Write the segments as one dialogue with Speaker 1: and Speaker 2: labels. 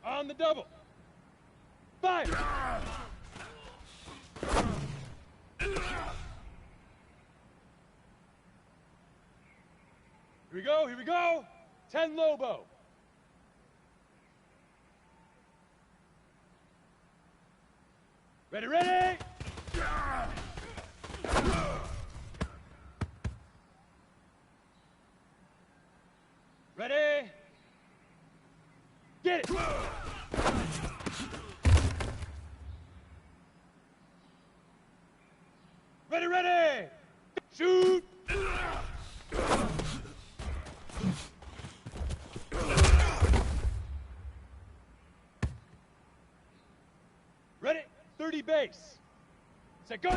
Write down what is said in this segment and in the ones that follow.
Speaker 1: On the double. Fire! Here we go, here we go. 10 Lobo. Ready, ready! Ready? Get it! Ready, ready! Shoot! Ready? 30 base. Set, go!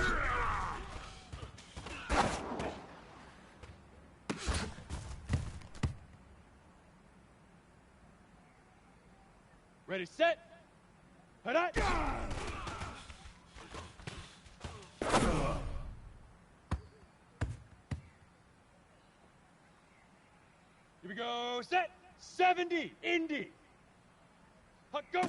Speaker 1: Ready, set. Hit it. Here we go, set. 70, Indy. Hut, go.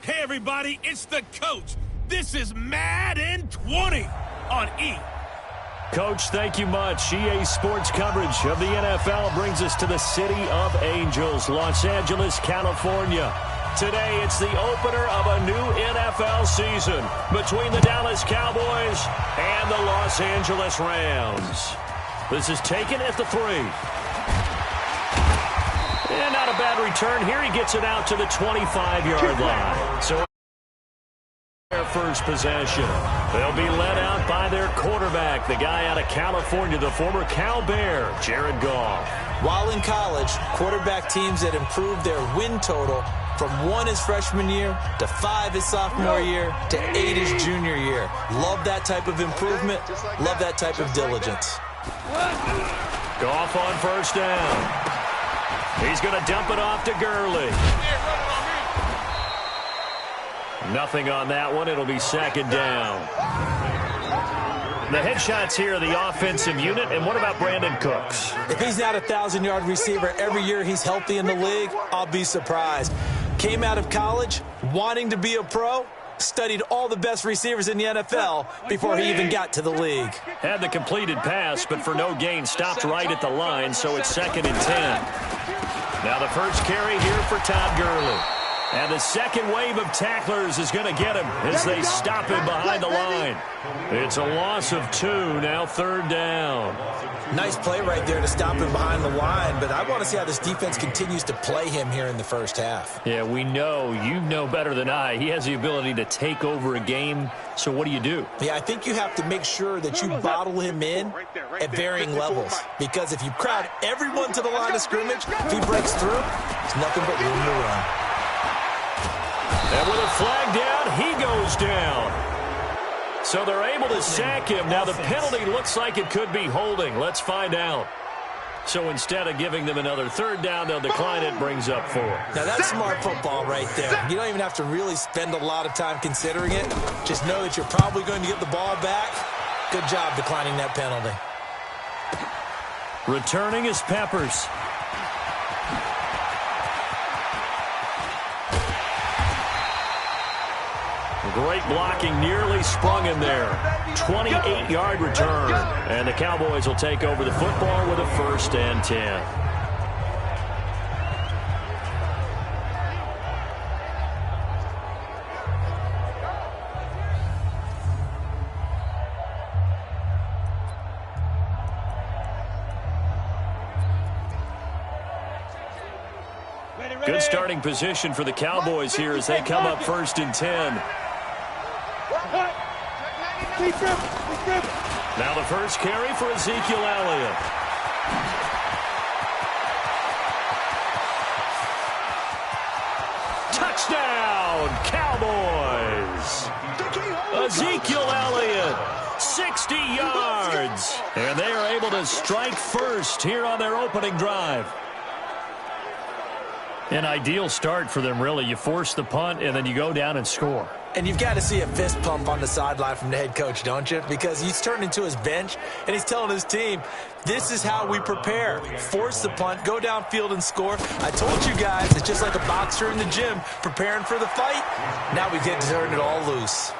Speaker 2: Hey everybody, it's the coach. This is Madden 20 on E.
Speaker 3: Coach, thank you much. EA Sports coverage of the NFL brings us to the City of Angels, Los Angeles, California. Today, it's the opener of a new NFL season between the Dallas Cowboys and the Los Angeles Rams. This is taken at the 3. And not a bad return here. He gets it out to the 25-yard line. So their first possession. They'll be led out by their quarterback, the guy out of California, the former Cal Bear, Jared Goff.
Speaker 4: While in college, quarterback teams that improved their win total from 1 his freshman year to 5 his sophomore year to 8 his junior year. Love that type of improvement. Love that type of diligence.
Speaker 3: Goff on first down. He's going to dump it off to Gurley. Nothing on that one. It'll be second down. The headshots here are the offensive unit. And what about Brandon Cooks?
Speaker 4: If he's not a 1,000-yard receiver every year he's healthy in the league, I'll be surprised. Came out of college wanting to be a pro, studied all the best receivers in the NFL before he even got to the league.
Speaker 3: Had the completed pass, but for no gain, stopped right at the line, so it's 2nd and 10. Now the first carry here for Todd Gurley. And the second wave of tacklers is going to get him as they stop him behind the line. It's a loss of 2, now 3rd down.
Speaker 4: Nice play right there to stop him behind the line, but I want to see how this defense continues to play him here in the first half.
Speaker 3: Yeah, we know. You know better than I. He has the ability to take over a game, so what do you do?
Speaker 4: Yeah, I think you have to make sure that you bottle him in at varying levels, because if you crowd everyone to the line of scrimmage, if he breaks through, there's nothing but room to run.
Speaker 3: And with a flag down, he goes down. So they're able to sack him. Now the penalty looks like it could be holding. Let's find out. So instead of giving them another 3rd down, they'll decline it, brings up 4.
Speaker 4: Now that's smart football right there. You don't even have to really spend a lot of time considering it. Just know that you're probably going to get the ball back. Good job declining that penalty.
Speaker 3: Returning is Peppers. Great blocking, nearly sprung in there. 28-yard return. And the Cowboys will take over the football with a 1st and 10. Good starting position for the Cowboys here as they come up 1st and 10. Now the first carry for Ezekiel Elliott. Touchdown, Cowboys! Ezekiel Elliott, 60 yards. And they are able to strike first here on their opening drive. An ideal start for them, really. You force the punt, and then you go down and score.
Speaker 4: And you've got to see a fist pump on the sideline from the head coach, don't you? Because he's turned into his bench, and he's telling his team, this is how we prepare. Force the punt, go downfield and score. I told you guys, it's just like a boxer in the gym preparing for the fight. Now we get to turn it all loose.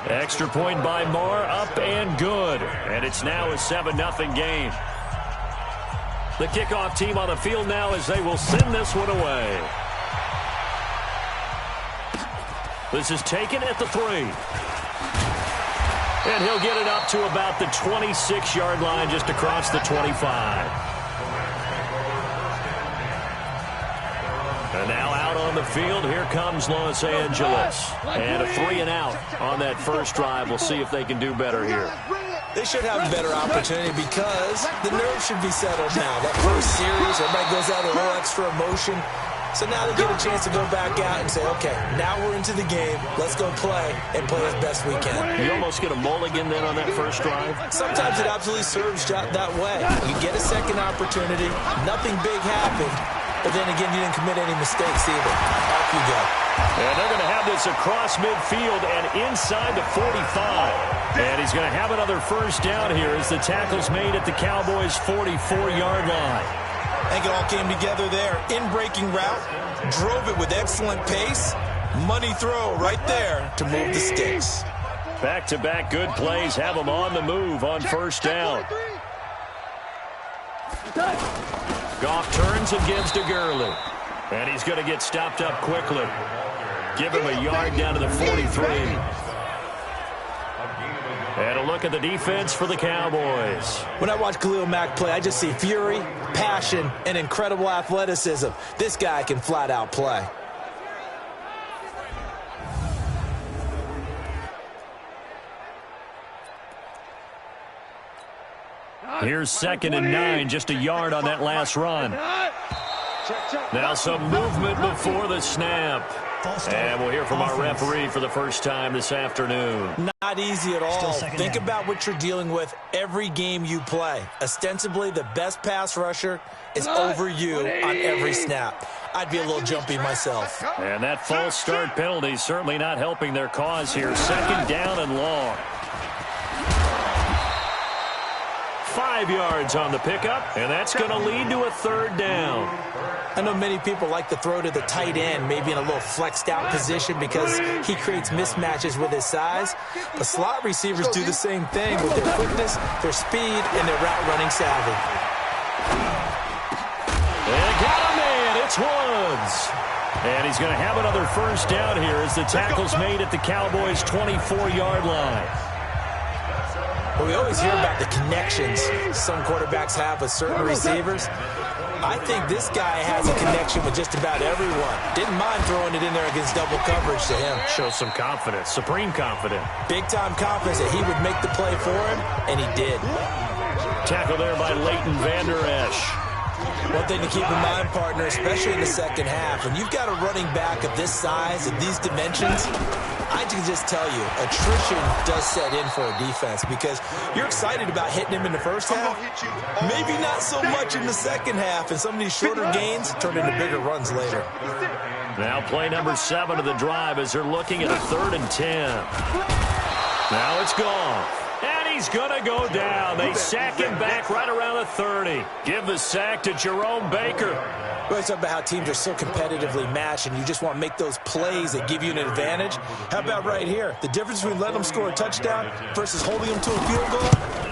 Speaker 3: Extra point by Moore, up and good. And it's now a 7-0 game. The kickoff team on the field now as they will send this one away. This is taken at the 3. And he'll get it up to about the 26-yard line, just across the 25. And now out on the field, here comes Los Angeles. And a 3 and out on that first drive. We'll see if they can do better here.
Speaker 4: They should have a better opportunity because the nerves should be settled now. That first series, everybody goes out with a little extra emotion. So now they get a chance to go back out and say, okay, now we're into the game. Let's go play and play as best we can.
Speaker 3: You almost get a mulligan then on that first drive?
Speaker 4: Sometimes it absolutely serves that way. You get a second opportunity. Nothing big happened. But then again, you didn't commit any mistakes either. Off you go.
Speaker 3: And they're going to have this across midfield and inside the 45. And he's going to have another first down here as the tackle's made at the Cowboys' 44-yard line.
Speaker 5: I think it all came together there. In-breaking route, drove it with excellent pace. Money throw right there to move the sticks.
Speaker 3: Back-to-back good plays have them on the move on first down. Goff turns and gives to Gurley. And he's going to get stopped up quickly. Give him a yard down to the 43. And a look at the defense for the Cowboys.
Speaker 4: When I watch Khalil Mack play, I just see fury, passion, and incredible athleticism. This guy can flat out play.
Speaker 3: Here's 2nd and 9, just a yard on that last run. Now some movement before the snap. And we'll hear from our referee for the first time this afternoon.
Speaker 4: Not easy at all. Think about what you're dealing with every game you play. Ostensibly, the best pass rusher is over you on every snap. I'd be a little jumpy myself.
Speaker 3: And that false start penalty certainly not helping their cause here. 2nd down and long. 5 yards on the pickup, and that's going to lead to a 3rd down.
Speaker 4: I know many people like to throw to the tight end, maybe in a little flexed out position because he creates mismatches with his size. But slot receivers do the same thing with their quickness, their speed, and their route running savvy.
Speaker 3: And got a man, it's Woods. And he's going to have another first down here as the tackle's made at the Cowboys' 24-yard line.
Speaker 4: Well, we always hear about the connections some quarterbacks have with certain receivers. I think this guy has a connection with just about everyone. Didn't mind throwing it in there against double coverage to him.
Speaker 3: Shows some confidence, supreme confidence.
Speaker 4: Big-time confidence that he would make the play for him, and he did.
Speaker 3: Tackle there by Leighton Vander Esch.
Speaker 4: One thing to keep in mind, partner, especially in the second half, when you've got a running back of this size and these dimensions, I can just tell you, attrition does set in for a defense because you're excited about hitting him in the first half. Maybe not so much in the second half, and some of these shorter gains turn into bigger runs later.
Speaker 3: Now play number 7 of the drive as they're looking at a 3rd and 10. Now it's gone. And he's going to go down. They sack him back right around the 30. Give the sack to Jerome Baker.
Speaker 5: We always talk about how teams are so competitively matched and you just want to make those plays that give you an advantage. How about right here? The difference between letting them score a touchdown versus holding them to a field goal,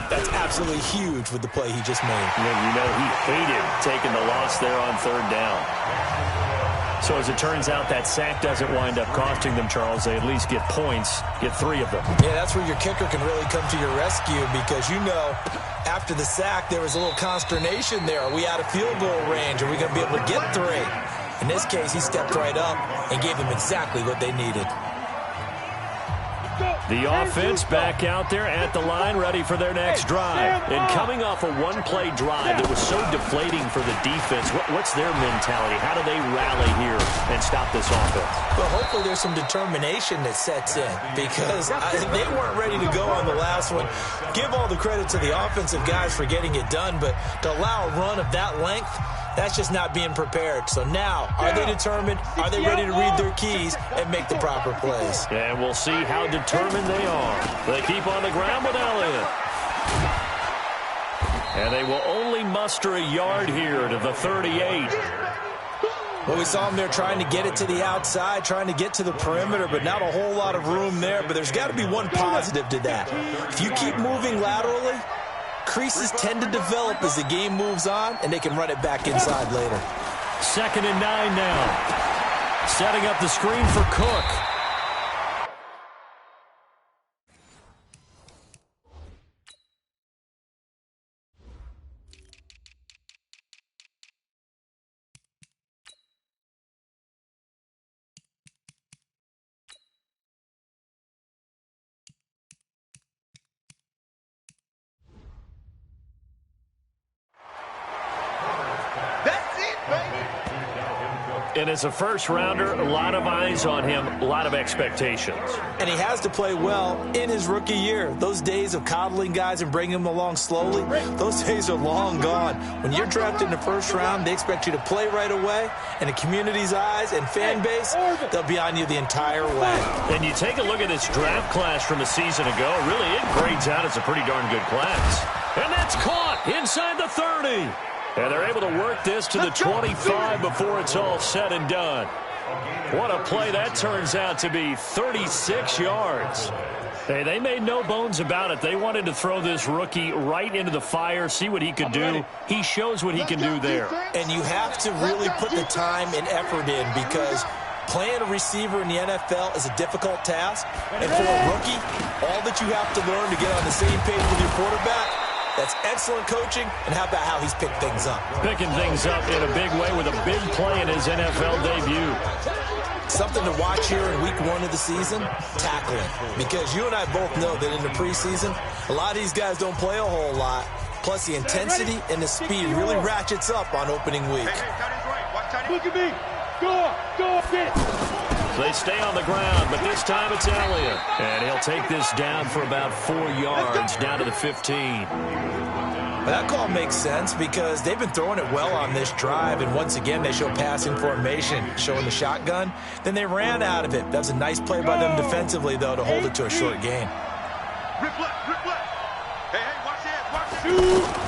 Speaker 5: that's absolutely huge with the play he just made.
Speaker 3: And you know he hated taking the loss there on third down. So as it turns out, that sack doesn't wind up costing them, Charles. They at least get points, get 3 of them.
Speaker 5: Yeah, that's where your kicker can really come to your rescue because you know after the sack there was a little consternation there. Are we out of field goal range? Are we going to be able to get 3? In this case, he stepped right up and gave them exactly what they needed.
Speaker 3: The offense back out there at the line, ready for their next drive. And coming off a one-play drive that was so deflating for the defense, what's their mentality? How do they rally here and stop this offense?
Speaker 5: Well, hopefully there's some determination that sets in because they weren't ready to go on the last one. Give all the credit to the offensive guys for getting it done, but to allow a run of that length, that's just not being prepared. So now, are they determined? Are they ready to read their keys and make the proper plays?
Speaker 3: And we'll see how determined they are. They keep on the ground with Elliott. And they will only muster a yard here to the 38.
Speaker 5: Well, we saw them there trying to get it to the outside, trying to get to the perimeter, but not a whole lot of room there. But there's got to be one positive to that. If you keep moving laterally, creases tend to develop as the game moves on, and they can run it back inside later.
Speaker 3: 2nd and 9 now. Setting up the screen for Cook. And as a first-rounder, a lot of eyes on him, a lot of expectations.
Speaker 5: And he has to play well in his rookie year. Those days of coddling guys and bringing them along slowly, those days are long gone. When you're drafted in the first round, they expect you to play right away. And the community's eyes and fan base, they'll be on you the entire way.
Speaker 3: And you take a look at this draft class from a season ago, really it grades out as a pretty darn good class. And that's caught inside the 30. And they're able to work this to the 25 before it's all said and done. What a play that turns out to be, 36 yards. Hey, they made no bones about it. They wanted to throw this rookie right into the fire, see what he could do. He shows what he can do there.
Speaker 5: And you have to really put the time and effort in because playing a receiver in the NFL is a difficult task. And for a rookie, all that you have to learn to get on the same page with your quarterback, that's excellent coaching, and how about how he's picked things up?
Speaker 3: Picking things up in a big way with a big play in his NFL debut.
Speaker 5: Something to watch here in week 1 of the season, tackling. Because you and I both know that in the preseason, a lot of these guys don't play a whole lot. Plus, the intensity and the speed really ratchets up on opening week.
Speaker 1: Look at me. Go, get it.
Speaker 3: They stay on the ground, but this time it's Elliott. And he'll take this down for about 4 yards, down to the 15.
Speaker 5: That call makes sense because they've been throwing it well on this drive, and once again they show passing formation, showing the shotgun. Then they ran out of it. That was a nice play by them defensively, though, to hold it to a short gain.
Speaker 1: Rip left. Hey, watch it.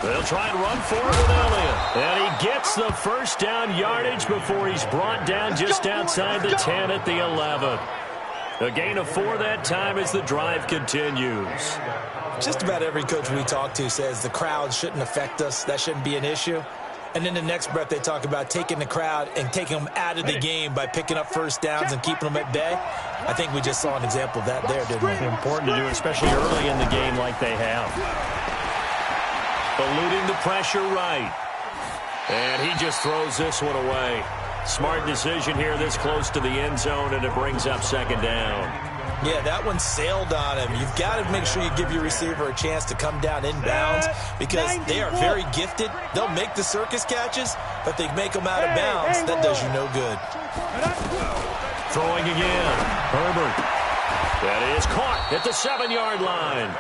Speaker 3: They'll try and run forward with Elliott. And he gets the first down yardage before he's brought down just outside the 10 at the 11. A gain of 4 that time as the drive continues.
Speaker 5: Just about every coach we talk to says the crowd shouldn't affect us. That shouldn't be an issue. And then the next breath they talk about taking the crowd and taking them out of the game by picking up first downs and keeping them at bay. I think we just saw an example of that there, didn't we?
Speaker 3: Important to do, especially early in the game like they have. Eluding the pressure right. And he just throws this one away. Smart decision here this close to the end zone, and it brings up 2nd down.
Speaker 5: Yeah, that one sailed on him. You've got to make sure you give your receiver a chance to come down inbounds because they are very gifted. They'll make the circus catches, but they make them out of bounds. That does you no good.
Speaker 3: Throwing again. Herbert. That is caught at the 7-yard line.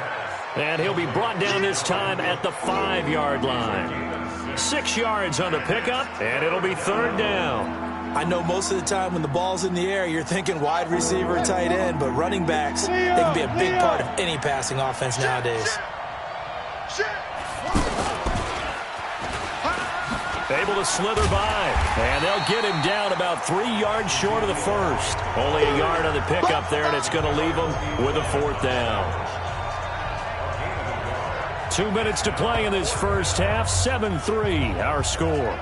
Speaker 3: And he'll be brought down this time at the 5-yard line. 6 yards on the pickup, and it'll be 3rd down.
Speaker 5: I know most of the time when the ball's in the air, you're thinking wide receiver, tight end, but running backs, they can be a big part of any passing offense nowadays.
Speaker 3: Able to slither by, and they'll get him down about 3 yards short of the first. Only a yard on the pickup there, and it's going to leave them with a 4th down. 2 minutes to play in this first half, 7-3 our score.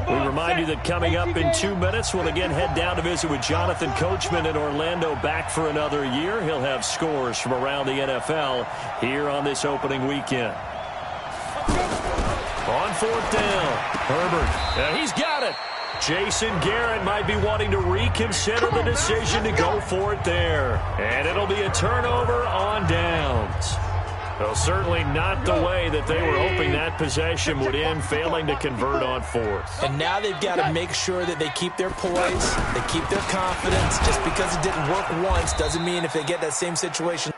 Speaker 3: We remind you that coming up in 2 minutes, we'll again head down to visit with Jonathan Coachman in Orlando, back for another year. He'll have scores from around the NFL here on this opening weekend. On 4th down, Herbert. He's got it. Jason Garrett might be wanting to reconsider the decision to go for it there. And it'll be a turnover on downs. Well, certainly not the way that they were hoping that possession would end, failing to convert on 4th.
Speaker 5: And now they've got to make sure that they keep their poise, they keep their confidence. Just because it didn't work once doesn't mean if they get that same situation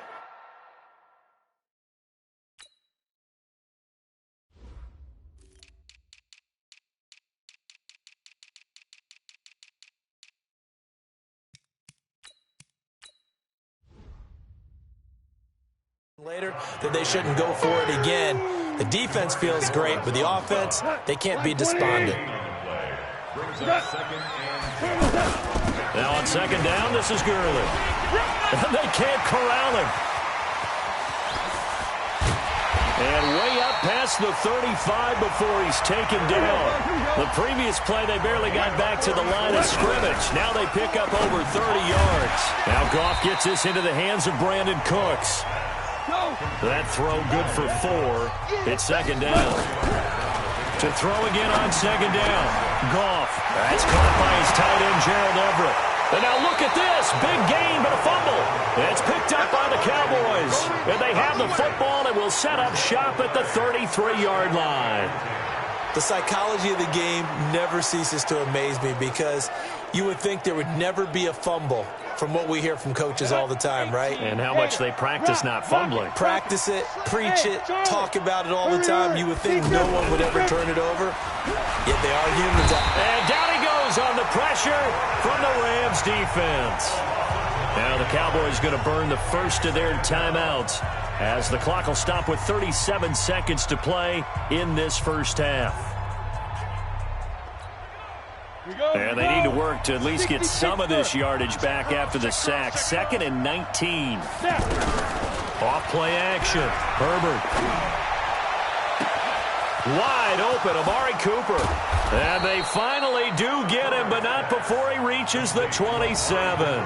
Speaker 5: later, that they shouldn't go for it again. The defense feels great, but the offense, they can't be despondent.
Speaker 3: Now on 2nd down, this is Gurley. And they can't corral him. And way up past the 35 before he's taken down. The previous play, they barely got back to the line of scrimmage. Now they pick up over 30 yards. Now Goff gets this into the hands of Brandon Cooks. That throw good for 4. It's 2nd down. To throw again on 2nd down. Goff. That's caught by his tight end, Gerald Everett. And now look at this. Big gain, but a fumble. It's picked up by the Cowboys. And they have the football and will set up shop at the 33-yard line.
Speaker 5: The psychology of the game never ceases to amaze me because you would think there would never be a fumble from what we hear from coaches all the time, right?
Speaker 3: And how much they practice not fumbling.
Speaker 5: Practice it, preach it, talk about it all the time. You would think no one would ever turn it over, yet they are humans.
Speaker 3: And down he goes on the pressure from the Rams defense. Now the Cowboys going to burn the first of their timeouts as the clock will stop with 37 seconds to play in this first half. And they need to work to at least get some of this yardage back after the sack. 2nd and 19. Off play action. Herbert. Wide open, Amari Cooper. And they finally do get him, but not before he reaches the 27.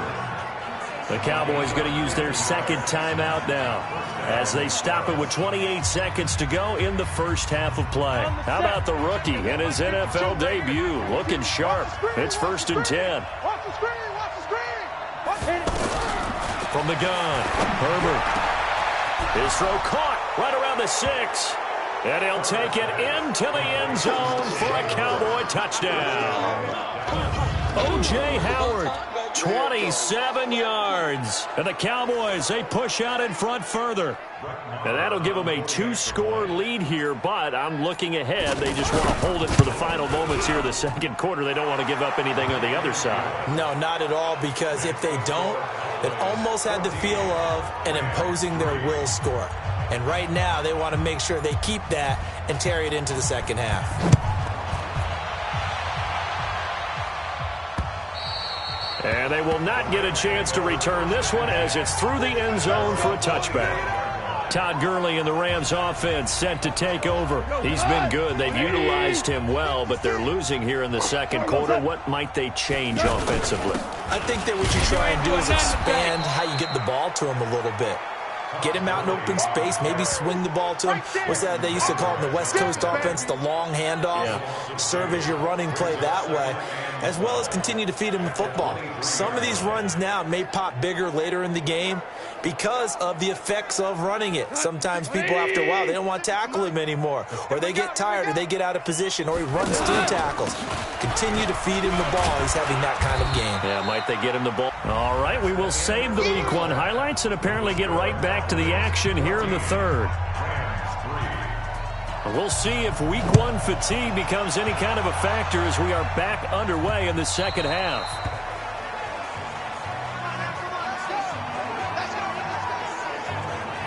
Speaker 3: The Cowboys going to use their 2nd timeout now as they stop it with 28 seconds to go in the first half of play. How about the rookie in his NFL debut? Looking sharp. It's 1st and 10. From the gun, Herbert. His throw caught right around the 6. And he'll take it into the end zone for a Cowboy touchdown. O.J. Howard. 27 yards. And the Cowboys, they push out in front further. And that'll give them a 2-score lead here, but I'm looking ahead. They just want to hold it for the final moments here of the 2nd quarter. They don't want to give up anything on the other side.
Speaker 5: No, not at all, because if they don't, it almost had the feel of an imposing their will score. And right now, they want to make sure they keep that and carry it into the 2nd half.
Speaker 3: And they will not get a chance to return this one as it's through the end zone for a touchback. Todd Gurley and the Rams offense set to take over. He's been good. They've utilized him well, but they're losing here in the 2nd quarter. What might they change offensively?
Speaker 5: I think that what you try and do is expand how you get the ball to him a little bit. Get him out in open space, maybe swing the ball to him. What's that they used to call in the West Coast offense, the long handoff? Yeah. Serve as your running play that way, as well as continue to feed him the football. Some of these runs now may pop bigger later in the game because of the effects of running it. Sometimes people, after a while, they don't want to tackle him anymore, or they get tired, or they get out of position, or he runs through tackles. Continue to feed him the ball. He's having that kind of game.
Speaker 3: Yeah, right, they get him the ball. All right, we will save the Week 1 highlights and apparently get right back to the action here in the third. We'll see if Week 1 fatigue becomes any kind of a factor as we are back underway in the second half.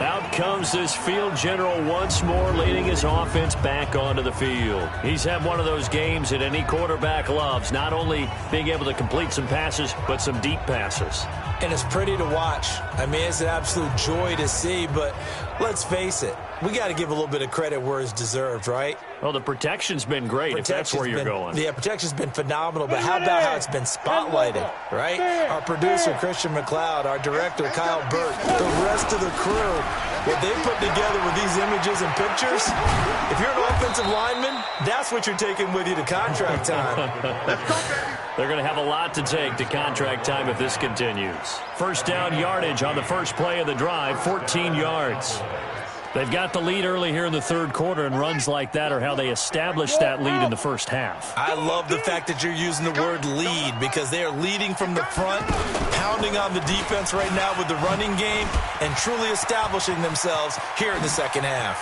Speaker 3: Out comes this field general once more, leading his offense back onto the field. He's had one of those games that any quarterback loves, not only being able to complete some passes, but some deep passes.
Speaker 5: And it's pretty to watch. I mean, it's an absolute joy to see, but let's face it, we got to give a little bit of credit where it's deserved, right?
Speaker 3: Well, the protection's been great, if that's where you're going.
Speaker 5: Yeah, protection's been phenomenal, but how about how it's been spotlighted, right? Our producer, Christian McLeod, our director, Kyle Burt, the rest of the crew, what they put together with these images and pictures, if you're an offensive lineman, that's what you're taking with you to contract time.
Speaker 3: They're going to have a lot to take to contract time if this continues. First down yardage on the first play of the drive, 14 yards. They've got the lead early here in the third quarter, and runs like that are how they established that lead in the first half.
Speaker 5: I love the fact that you're using the word lead because they are leading from the front, pounding on the defense right now with the running game, and truly establishing themselves here in the second half.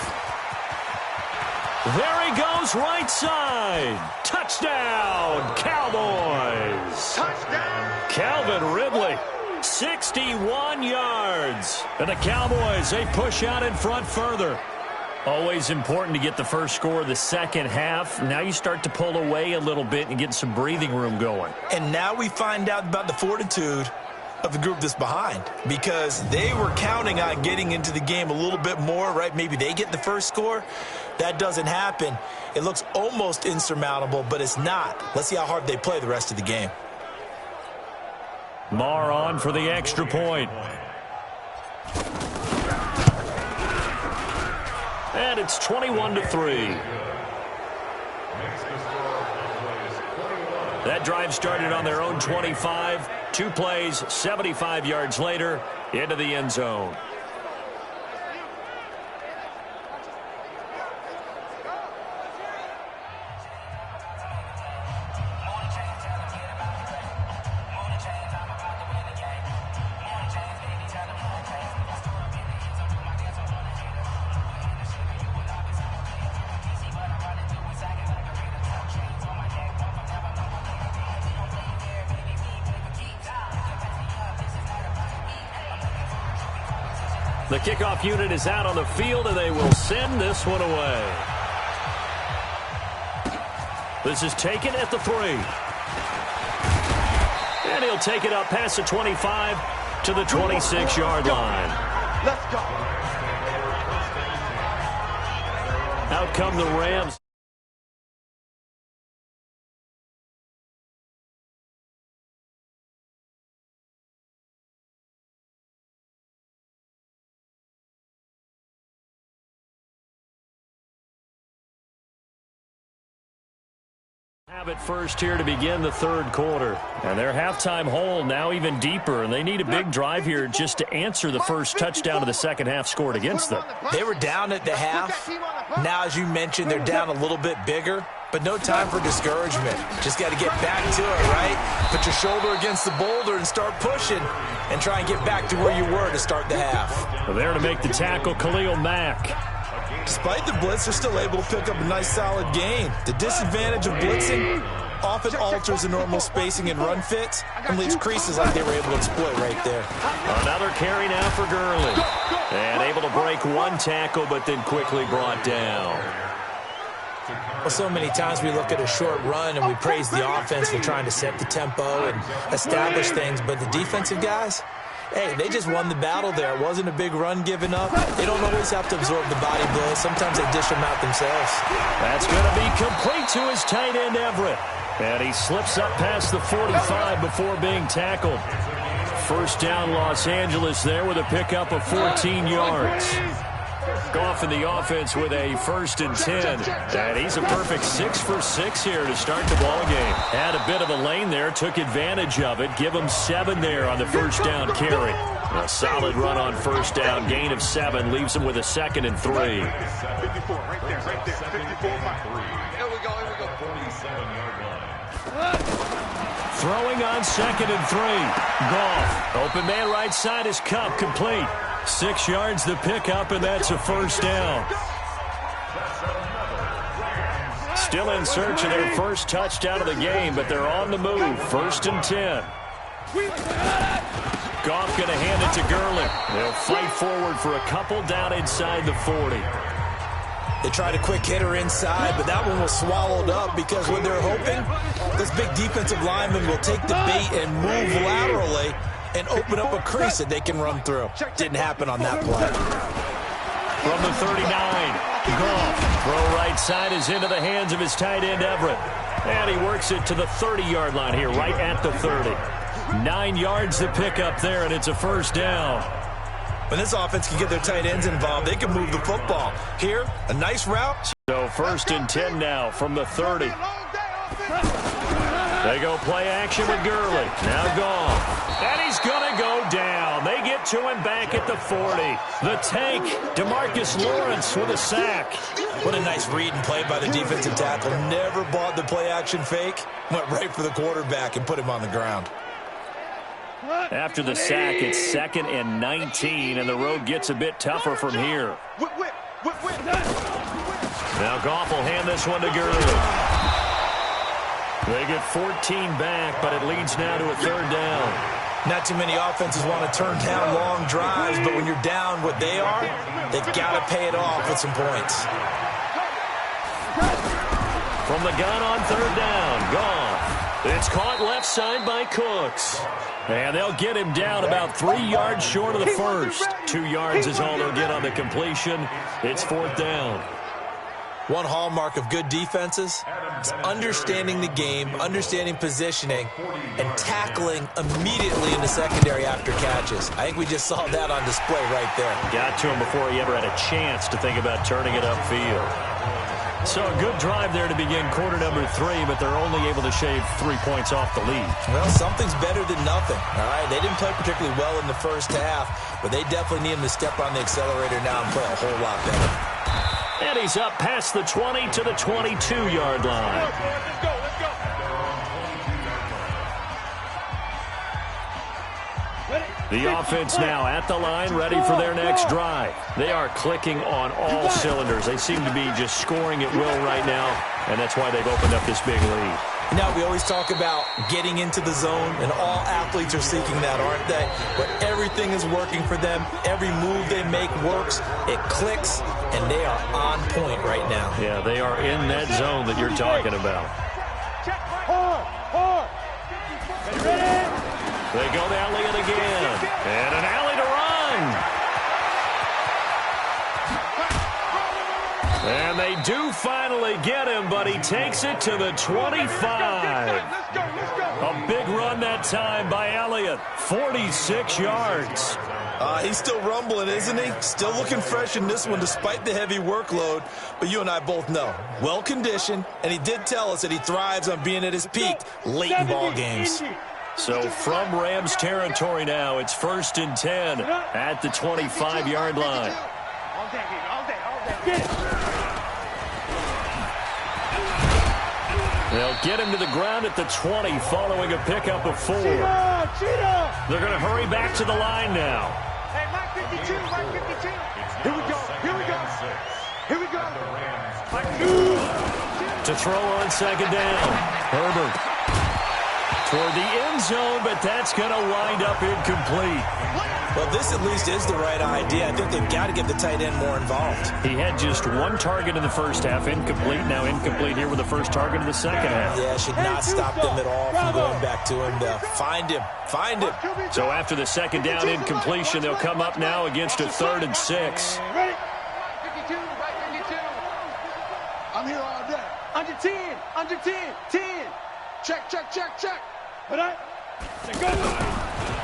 Speaker 3: There he goes, right side. Touchdown, Cowboys. Touchdown. Calvin Ridley. 61 yards. And the Cowboys, they push out in front further. Always important to get the first score of the second half. Now you start to pull away a little bit and get some breathing room going.
Speaker 5: And now we find out about the fortitude of the group that's behind, because they were counting on getting into the game a little bit more, right? Maybe they get the first score. That doesn't happen. It looks almost insurmountable, but it's not. Let's see how hard they play the rest of the game.
Speaker 3: Marr on for the extra point. And it's 21-3. That drive started on their own 25. 2 plays, 75 yards later, into the end zone. The kickoff unit is out on the field, and they will send this one away. This is taken at the 3. And he'll take it up past the 25 to the 26-yard line.
Speaker 1: Let's go.
Speaker 3: Out come the Rams. Have it first here to begin the third quarter. And their halftime hole now even deeper, and they need a big drive here just to answer the first touchdown of the second half scored against them.
Speaker 5: They were down at the half. Now, as you mentioned, they're down a little bit bigger, but no time for discouragement. Just got to get back to it, right? Put your shoulder against the boulder and start pushing and try and get back to where you were to start the half.
Speaker 3: Well, there to make the tackle, Khalil Mack.
Speaker 5: Despite the blitz, they're still able to pick up a nice, solid gain. The disadvantage of blitzing often alters the normal spacing and run fits and leaves creases like they were able to exploit right there.
Speaker 3: Another carry now for Gurley. And able to break one tackle, but then quickly brought down.
Speaker 5: Well, so many times we look at a short run and we praise the offense for trying to set the tempo and establish things, but the defensive guys, hey, they just won the battle there. It wasn't a big run given up. They don't always have to absorb the body blows. Sometimes they dish them out themselves.
Speaker 3: That's going to be complete to his tight end, Everett. And he slips up past the 45 before being tackled. First down, Los Angeles there with a pickup of 14 yards. Goff in the offense with a 1st and 10. And he's a perfect 6 for 6 here to start the ball game. Had a bit of a lane there, took advantage of it. Give him 7 there on the first down carry. A solid run on first down, gain of 7, leaves him with a 2nd and 3.
Speaker 1: 54, right there, 54, 5. Here we go, here we go.
Speaker 3: Throwing on 2nd and 3. Goff. Open man right side is Cup. Complete. 6 yards the pickup, and that's a first down. Still in search of their first touchdown of the game, but they're on the move. 1st and 10. Goff going to hand it to Gurley. They'll fight forward for a couple down inside the 40.
Speaker 5: They tried a quick hitter inside, but that one was swallowed up because when they're hoping, this big defensive lineman will take the bait and move laterally and open up a crease that they can run through. Didn't happen on that play.
Speaker 3: From the 39, Goff. Throw right side is into the hands of his tight end, Everett. And he works it to the 30-yard line here, right at the 30. 9 yards the pickup there, and it's a first down.
Speaker 5: When this offense can get their tight ends involved, they can move the football. Here, a nice route.
Speaker 3: So 1st and 10 now from the 30. They go play action with Gurley. Now Goff. And he's going to go down. They get to him back at the 40. The tank, DeMarcus Lawrence with a sack.
Speaker 5: What a nice read and play by the defensive tackle. Never bought the play action fake. Went right for the quarterback and put him on the ground.
Speaker 3: After the sack, it's 2nd and 19, and the road gets a bit tougher from here. Now Goff will hand this one to Gurley. They get 14 back, but it leads now to a 3rd down.
Speaker 5: Not too many offenses want to turn down long drives, but when you're down what they are, they've got to pay it off with some points.
Speaker 3: From the gun on 3rd down, Goff. It's caught left side by Cooks. And they'll get him down about 3 yards short of the first. 2 yards is all they'll get on the completion. It's 4th down.
Speaker 5: One hallmark of good defenses is understanding the game, understanding positioning, and tackling immediately in the secondary after catches. I think we just saw that on display right there.
Speaker 3: Got to him before he ever had a chance to think about turning it upfield. So a good drive there to begin quarter number 3, but they're only able to shave 3 points off the lead.
Speaker 5: Well, something's better than nothing, all right? They didn't play particularly well in the first half, but they definitely need him to step on the accelerator now and play a whole lot better.
Speaker 3: And he's up past the 20 to the 22-yard line.
Speaker 1: Let's go.
Speaker 3: The offense now at the line, ready for their next drive. They are clicking on all cylinders. They seem to be just scoring at will right now, and that's why they've opened up this big lead.
Speaker 5: Now, we always talk about getting into the zone, and all athletes are seeking that, aren't they? But everything is working for them. Every move they make works. It clicks, and they are on point right now.
Speaker 3: Yeah, they are in that zone that you're talking about.
Speaker 1: Hard. Ready?
Speaker 3: They go to Elliott again. And an alley to run. And they do finally get him, but he takes it to the 25. A big run that time by Elliott. 46 yards.
Speaker 5: He's still rumbling, isn't he? Still looking fresh in this one despite the heavy workload. But you and I both know, well-conditioned, and he did tell us that he thrives on being at his peak late in ball games.
Speaker 3: So from Rams territory now, it's 1st and 10 at the 25-yard line. They'll get him to the ground at the 20 following a pickup of 4. They're going to hurry back to the line now.
Speaker 1: Hey, Mike 52. Here we go.
Speaker 3: To throw on 2nd down. Herbert toward the end zone, but that's going to wind up incomplete.
Speaker 5: Well, this at least is the right idea. I think they've got to get the tight end more involved.
Speaker 3: He had just 1 target in the first half, incomplete. Now incomplete here with the first target of the second half.
Speaker 5: Yeah, should not stop them at all from going back to him to find him.
Speaker 3: So after the 2nd down incompletion, they'll come up now against a 3rd and 6.
Speaker 1: Ready? 52. I'm here all day. Under 10. 10. Check. All right? Go.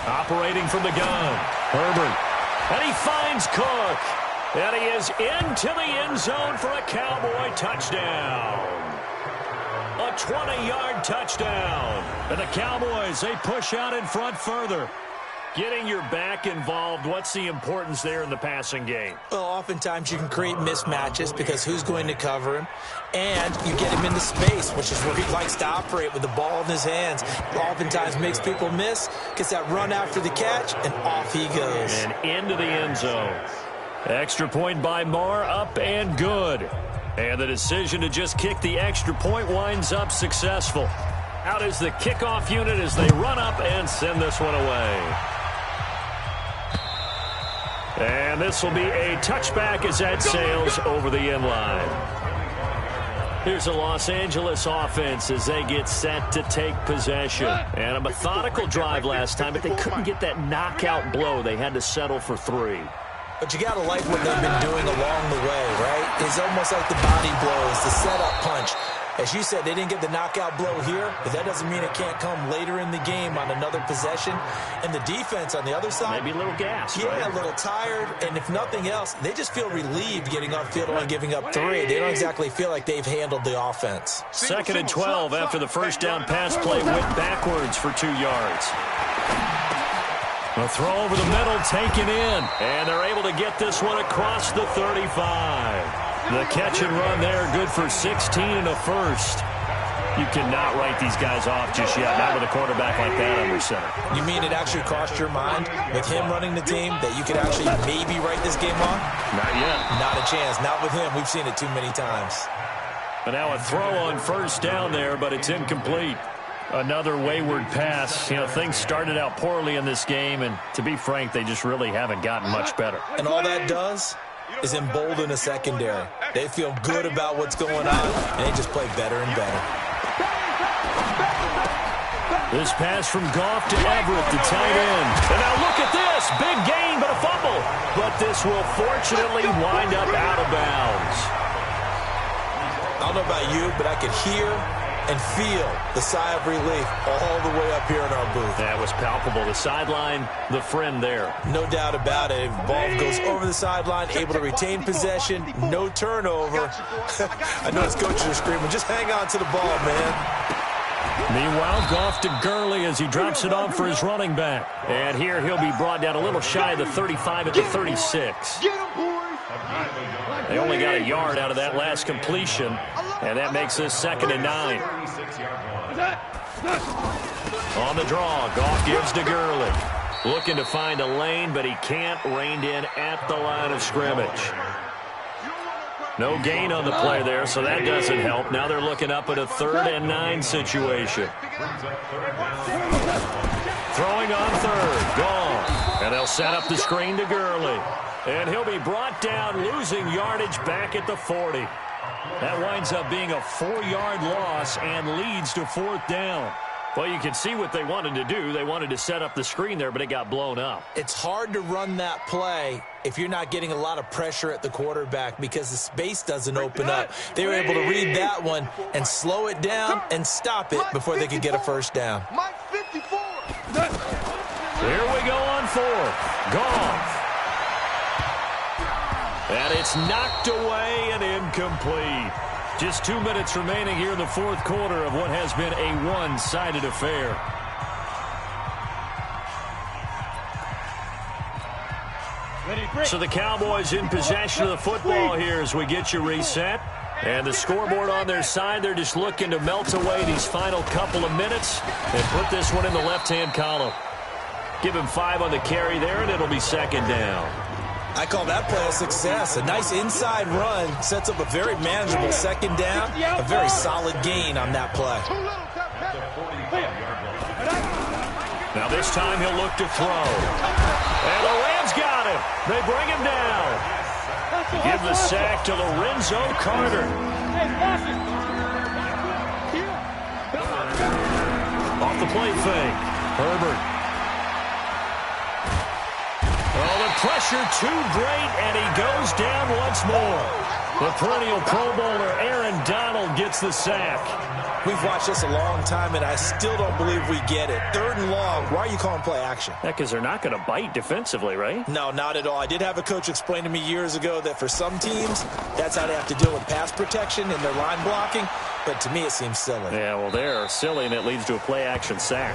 Speaker 3: Operating from the gun, Herbert. And he finds Cook. And he is into the end zone for a Cowboy touchdown. A 20-yard touchdown. And the Cowboys, they push out in front further. Getting your back involved, what's the importance there in the passing game?
Speaker 5: Well, oftentimes you can create mismatches because who's going to cover him, and you get him into space, which is where he likes to operate with the ball in his hands. Oftentimes makes people miss, gets that run after the catch, and off he goes.
Speaker 3: And into the end zone. Extra point by Marr, up and good. And the decision to just kick the extra point winds up successful. Out is the kickoff unit as they run up and send this one away. And this will be a touchback as that sails over the end line. Here's a Los Angeles offense as they get set to take possession. And a methodical drive last time, but they couldn't get that knockout blow. They had to settle for 3.
Speaker 5: But you got to like what they've been doing along the way, right? It's almost like the body blows, the setup punch. As you said, they didn't get the knockout blow here, but that doesn't mean it can't come later in the game on another possession. And the defense on the other side,
Speaker 3: maybe a little gas,
Speaker 5: yeah,
Speaker 3: right?
Speaker 5: A little tired. And if nothing else, they just feel relieved getting upfield and giving up 3. They don't exactly feel like they've handled the offense.
Speaker 3: 2nd and 12 after the first down pass play went backwards for 2 yards. A throw over the middle taken in, and they're able to get this one across the 35. The catch and run there, good for 16 and a first. You cannot write these guys off just yet, not with a quarterback like that under center.
Speaker 5: You mean it actually crossed your mind with him running the team that you could actually maybe write this game off?
Speaker 3: Not yet.
Speaker 5: Not a chance. Not with him. We've seen it too many times.
Speaker 3: And now a throw on first down there, but it's incomplete. Another wayward pass. You know, things started out poorly in this game, and to be frank, they just really haven't gotten much better.
Speaker 5: And all that does is embolden a secondary. They feel good about what's going on, and they just play better and better.
Speaker 3: This pass from Goff to Everett, the tight end. And now look at this. Big gain, but a fumble. But this will fortunately wind up out of bounds.
Speaker 5: I don't know about you, but I could hear and feel the sigh of relief all the way up here in our booth.
Speaker 3: That was palpable. The sideline, the friend there.
Speaker 5: No doubt about it. Ball goes over the sideline, able to retain possession, no turnover. I know his coaches are screaming, just hang on to the ball, man.
Speaker 3: Meanwhile, Goff to Gurley as he drops it off for his running back. And here he'll be brought down a little shy of the 35 at the 36. They only got a yard out of that last completion, and that makes this 2nd and 9. On the draw, Goff gives to Gurley. Looking to find a lane, but he can't. Reined in at the line of scrimmage. No gain on the play there, so that doesn't help. Now they're looking up at a 3rd and 9 situation. Throwing on 3rd, Goff. And they'll set up the screen to Gurley. And he'll be brought down, losing yardage back at the 40. That winds up being a 4-yard loss and leads to 4th down. Well, you can see what they wanted to do. They wanted to set up the screen there, but it got blown up.
Speaker 5: It's hard to run that play if you're not getting a lot of pressure at the quarterback because the space doesn't open up. They were able to read that one and slow it down and stop it before they could get a first down.
Speaker 3: Here we go on 4th. Goff. And it's knocked away and incomplete. Just 2 minutes remaining here in the 4th quarter of what has been a one-sided affair. So the Cowboys in possession of the football here as we get you reset. And the scoreboard on their side, they're just looking to melt away these final couple of minutes and put this one in the left-hand column. Give him 5 on the carry there, and it'll be 2nd down.
Speaker 5: I call that play a success. A nice inside run sets up a very manageable 2nd down. A very solid gain on that play.
Speaker 3: Now this time he'll look to throw. And the Rams got him. They bring him down. Give the sack to Lorenzo Carter. Off the play fake. Herbert. Oh, the pressure too great, and he goes down once more. The perennial Pro Bowler Aaron Donald gets the sack.
Speaker 5: We've watched this a long time, and I still don't believe we get it. 3rd and long. Why are you calling play action?
Speaker 3: Because they're not going to bite defensively, right?
Speaker 5: No, not at all. I did have a coach explain to me years ago that for some teams, that's how they have to deal with pass protection and their line blocking. But to me, it seems silly.
Speaker 3: Yeah, well, they're silly, and it leads to a play action sack.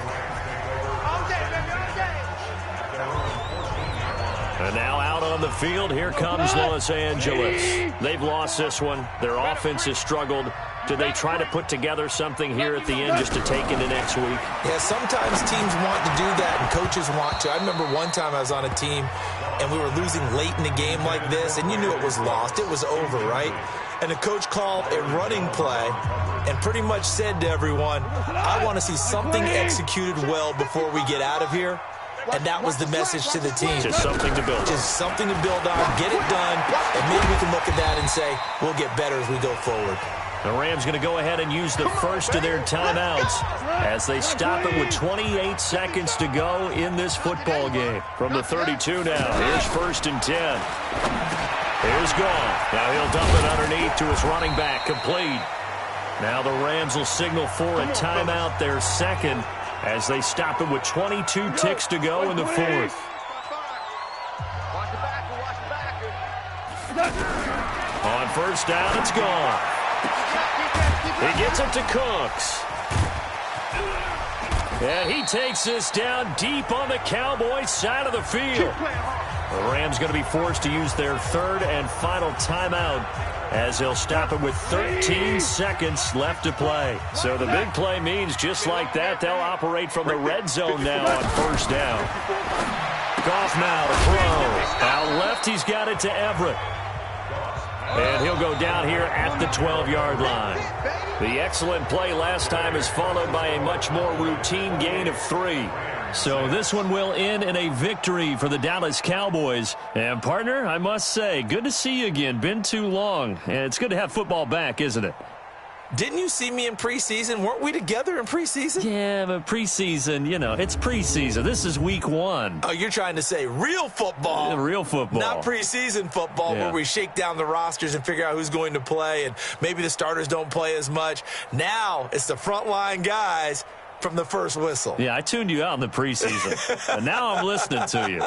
Speaker 3: And now out on the field, here comes Los Angeles. They've lost this one. Their offense has struggled. Do they try to put together something here at the end just to take into next week?
Speaker 5: Yeah, sometimes teams want to do that and coaches want to. I remember one time I was on a team and we were losing late in the game like this, and you knew it was lost. It was over, right? And the coach called a running play and pretty much said to everyone, I want to see something executed well before we get out of here. And that was the message to the team.
Speaker 3: Just something to build on.
Speaker 5: Just something to build on, get it done, and maybe we can look at that and say, we'll get better as we go forward.
Speaker 3: The Rams going to go ahead and use the first of their timeouts as they stop it with 28 seconds to go in this football game. From the 32 now, here's 1st and 10. Here's Gone. Now he'll dump it underneath to his running back, complete. Now the Rams will signal for a timeout, their second, as they stop it with 22 ticks to go in the 4th. On 1st down, it's Gone. He gets it to Cooks. And he takes this down deep on the Cowboys side of the field. The Rams going to be forced to use their 3rd and final timeout as they'll stop it with 13 seconds left to play. So the big play means just like that, they'll operate from the red zone now on 1st down. Goff now to throw. Out left, he's got it to Everett. And he'll go down here at the 12-yard line. The excellent play last time is followed by a much more routine gain of 3. So this one will end in a victory for the Dallas Cowboys. And, partner, I must say, good to see you again. Been too long. And it's good to have football back, isn't it?
Speaker 5: Didn't you see me in preseason? Weren't we together in preseason?
Speaker 3: Yeah, but preseason, you know, it's preseason. This is week 1.
Speaker 5: Oh, you're trying to say real football.
Speaker 3: Yeah, real football.
Speaker 5: Not preseason football where we shake down the rosters and figure out who's going to play, and maybe the starters don't play as much. Now it's the frontline guys from the first whistle.
Speaker 3: Yeah, I tuned you out in the preseason, and now I'm listening to you.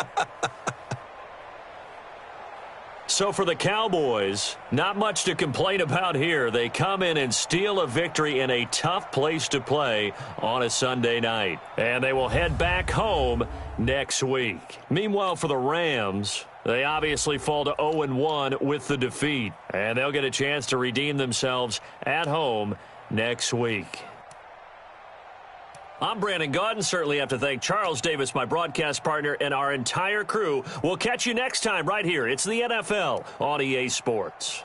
Speaker 3: So for the Cowboys, not much to complain about here. They come in and steal a victory in a tough place to play on a Sunday night. And they will head back home next week. Meanwhile, for the Rams, they obviously fall to 0-1 with the defeat. And they'll get a chance to redeem themselves at home next week. I'm Brandon Gaudin. Certainly have to thank Charles Davis, my broadcast partner, and our entire crew. We'll catch you next time right here. It's the NFL on EA Sports.